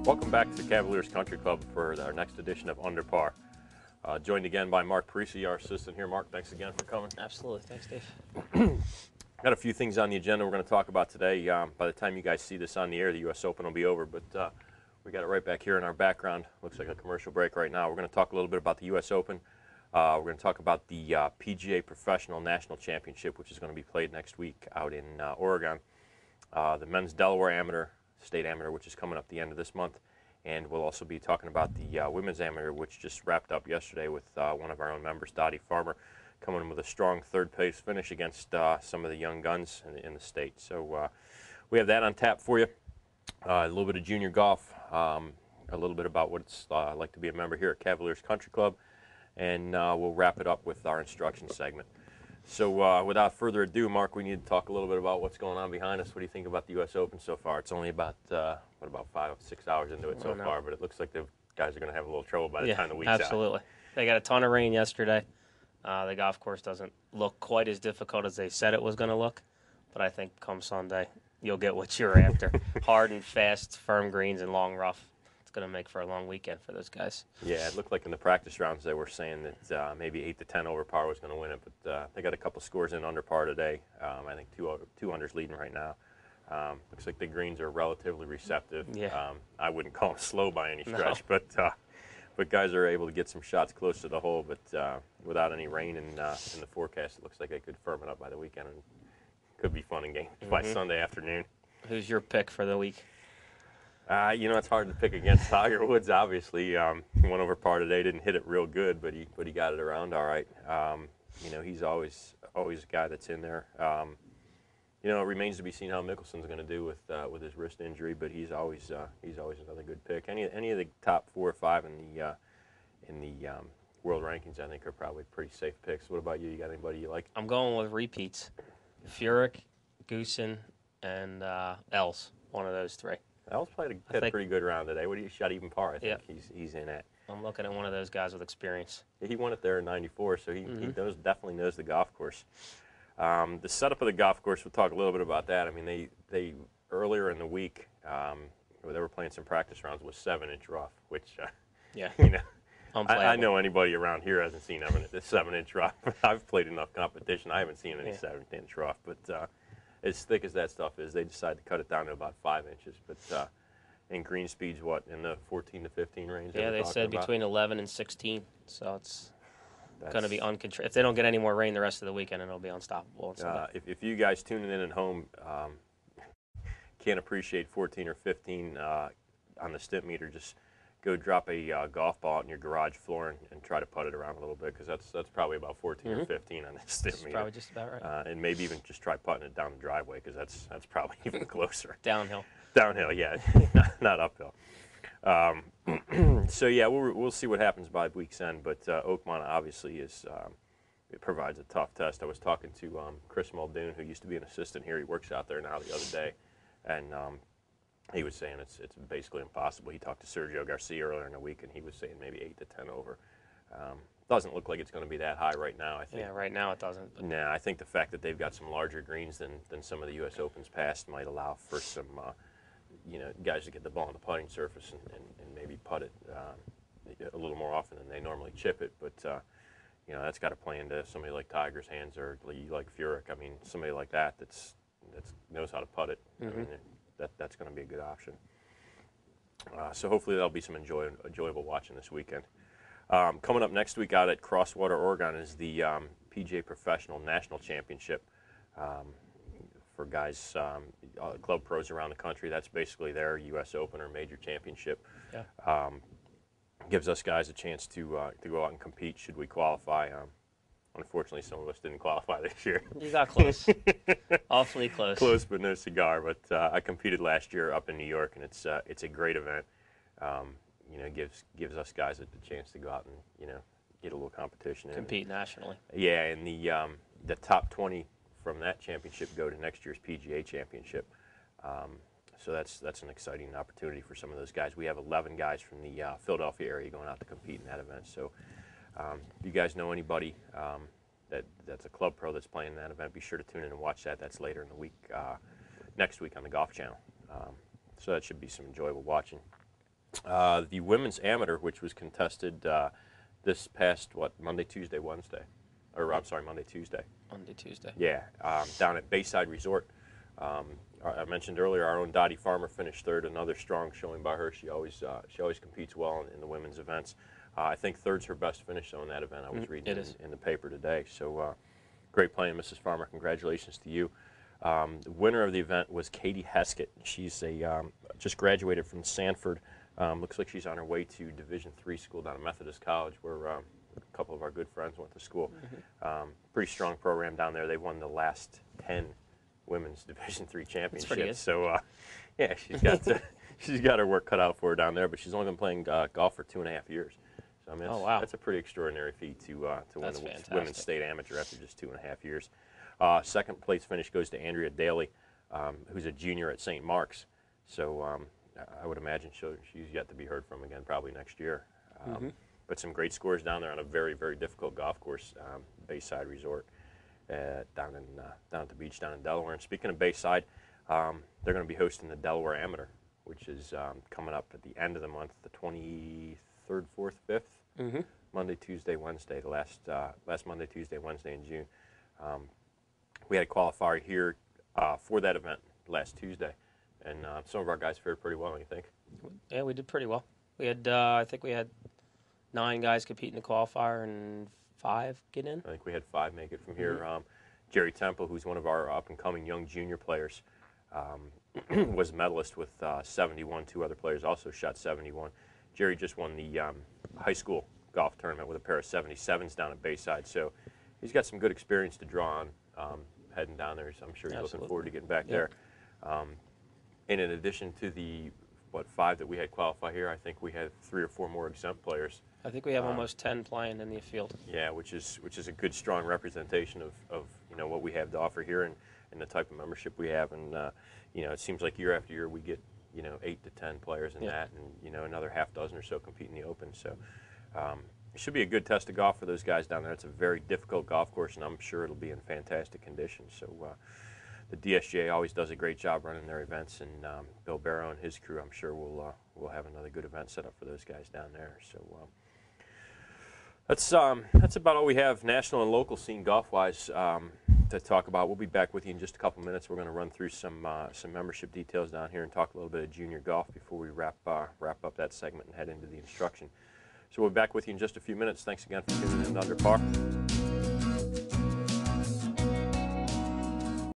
Welcome back to Cavaliers Country Club for our next edition of Under Par. Joined again by Mark Parisi, our assistant here. Mark, thanks again for coming. Absolutely. Thanks, Dave. Got a few things on the agenda we're going to talk about today. By the time you guys see this on the air, the U.S. Open will be over, but we got it right back here in our background. Looks like a commercial break right now. We're going to talk a little bit about the U.S. Open. We're going to talk about the PGA Professional National Championship, which is going to be played next week out in Oregon. The Men's Delaware Amateur, State Amateur, which is coming up the end of this month. And we'll also be talking about the Women's Amateur, which just wrapped up yesterday with one of our own members, Dottie Farmer, coming in with a strong third-place finish against some of the young guns in the state. So we have that on tap for you. A little bit of junior golf, a little bit about what it's like to be a member here at Cavaliers Country Club, and we'll wrap it up with our instruction segment. So without further ado, Mark, we need to talk a little bit about what's going on behind us. What do you think about the U.S. Open so far? It's only about, about 5-6 hours into it so far, but it looks like the guys are going to have a little trouble by the time the week's out. Absolutely. They got a ton of rain yesterday. The golf course doesn't look quite as difficult as they said it was going to look, but I think come Sunday, you'll get what you're after. Hard and fast, firm greens, and long rough. It's going to make for a long weekend for those guys. Yeah, it looked like in the practice rounds they were saying that maybe 8 to 10 over par was going to win it, but they got a couple scores in under par today. I think two unders leading right now. Looks like the greens are relatively receptive. Yeah. I wouldn't call them slow by any stretch, but guys are able to get some shots close to the hole. But without any rain in the forecast, it looks like they could firm it up by the weekend and could be fun and games by Sunday afternoon. Who's your pick for the week? It's hard to pick against Tiger Woods, obviously. He went over par today, didn't hit it real good, but he got it around all right. He's always a guy that's in there. It remains to be seen how Mickelson's going to do with his wrist injury, but he's always another good pick. Any of the top 4 or 5 in the world rankings, I think, are probably pretty safe picks. What about you? You got anybody you like? I'm going with repeats. Furyk, Goosen, and Els. One of those 3. Els had a pretty good round today. What do you shot even par? I think he's in at. I'm looking at one of those guys with experience. He won it there in '94, so he definitely knows the golf course. The setup of the golf course, we'll talk a little bit about that. I mean, they earlier in the week, they were playing some practice rounds with 7-inch rough, which, I know anybody around here hasn't seen a 7-inch rough. I've played enough competition. I haven't seen any 7-inch rough, but as thick as that stuff is, they decided to cut it down to about 5 inches. But in green speeds, what, in the 14 to 15 range? Yeah, they said between 11 and 16, so it's going to be uncontrolled. If they don't get any more rain the rest of the weekend, it'll be unstoppable. If you guys tuning in at home can't appreciate 14 or 15 on the Stimpmeter, just go drop a golf ball out in your garage floor and try to putt it around a little bit, because that's probably about 14 or 15 on the Stimpmeter. That's probably just about right. And maybe even just try putting it down the driveway, because that's probably even closer. Downhill. Downhill, yeah, not uphill. So yeah, we'll see what happens by week's end. But Oakmont obviously it provides a tough test. I was talking to Chris Muldoon, who used to be an assistant here. He works out there now, the other day, and he was saying it's basically impossible. He talked to Sergio Garcia earlier in the week, and he was saying maybe 8 to 10 over. Doesn't look like it's going to be that high right now, I think. Yeah, right now it doesn't. But I think the fact that they've got some larger greens than some of the U.S. Opens past might allow for some guys to get the ball on the putting surface and maybe putt it a little more often than they normally chip it. But that's got to play into somebody like Tiger's hands, or like Furyk. I mean, somebody like that that's knows how to putt it. I mean, that's going to be a good option. So hopefully that'll be some enjoyable watching this weekend. Coming up next week out at Crosswater, Oregon, is the PGA Professional National Championship for guys, club pros around the country. That's basically their U.S. Open or major championship. Yeah. Gives us guys a chance to go out and compete should we qualify. Unfortunately, some of us didn't qualify this year. You got close. Awfully close. Close, but no cigar. But I competed last year up in New York, and it's a great event. Gives us guys a chance to go out and get a little competition. Compete nationally. Yeah, and the top 20 from that championship go to next year's PGA Championship. So that's an exciting opportunity for some of those guys. We have 11 guys from the Philadelphia area going out to compete in that event. So if you guys know anybody that's a club pro that's playing in that event, be sure to tune in and watch that. That's later in the week, next week on the Golf Channel. So that should be some enjoyable watching. The women's amateur, which was contested this past, Monday, Tuesday, Wednesday. Or, I'm sorry, Monday, Tuesday. Monday, Tuesday. Yeah, down at Bayside Resort. I mentioned earlier our own Dottie Farmer finished third. Another strong showing by her. She always competes well in the women's events. I think third's her best finish though in that event. I was reading in the paper today. So great playing, Mrs. Farmer. Congratulations to you. The winner of the event was Katie Heskett. She's just graduated from Sanford. Looks like she's on her way to Division III school down at Methodist College, where a couple of our good friends went to school. Pretty strong program down there. They won the last 10 women's Division III championships. So, yeah, she's got her work cut out for her down there. But she's only been playing golf for 2.5 years. So I mean, that's a pretty extraordinary feat to win the women's state amateur after just 2.5 years. Second place finish goes to Andrea Daly, who's a junior at St. Mark's. So I would imagine she's yet to be heard from again, probably next year. But some great scores down there on a very, very difficult golf course, Bayside Resort, down at the beach down in Delaware. And speaking of Bayside, they're going to be hosting the Delaware Amateur, which is coming up at the end of the month, the 23rd, 4th, 5th, Monday, Tuesday, Wednesday, the last Monday, Tuesday, Wednesday in June. We had a qualifier here for that event last Tuesday, and some of our guys fared pretty well, don't you think? Yeah, we did pretty well. We had, I think we had 9 guys compete in the qualifier and 5 get in. I think we had 5 make it from here. Jerry Temple, who's one of our up-and-coming young junior players, was medalist with 71. 2 other players also shot 71. Jerry just won the high school golf tournament with a pair of 77s down at Bayside, so he's got some good experience to draw on heading down there. So I'm sure he's looking forward to getting back there. And in addition to the 5 that we had qualify here, I think we had 3 or 4 more exempt players. I think we have almost 10 playing in the field. Yeah, which is a good, strong representation of what we have to offer here and the type of membership we have. And it seems like year after year we get 8 to 10 players in that, and another half dozen or so compete in the Open. So it should be a good test of golf for those guys down there. It's a very difficult golf course, and I'm sure it'll be in fantastic condition. So the DSGA always does a great job running their events, and Bill Barrow and his crew, I'm sure, will have another good event set up for those guys down there. So that's about all we have national and local scene golf-wise to talk about. We'll be back with you in just a couple minutes. We're going to run through some membership details down here and talk a little bit of junior golf before we wrap up that segment and head into the instruction. So we'll be back with you in just a few minutes. Thanks again for tuning in to Under Par.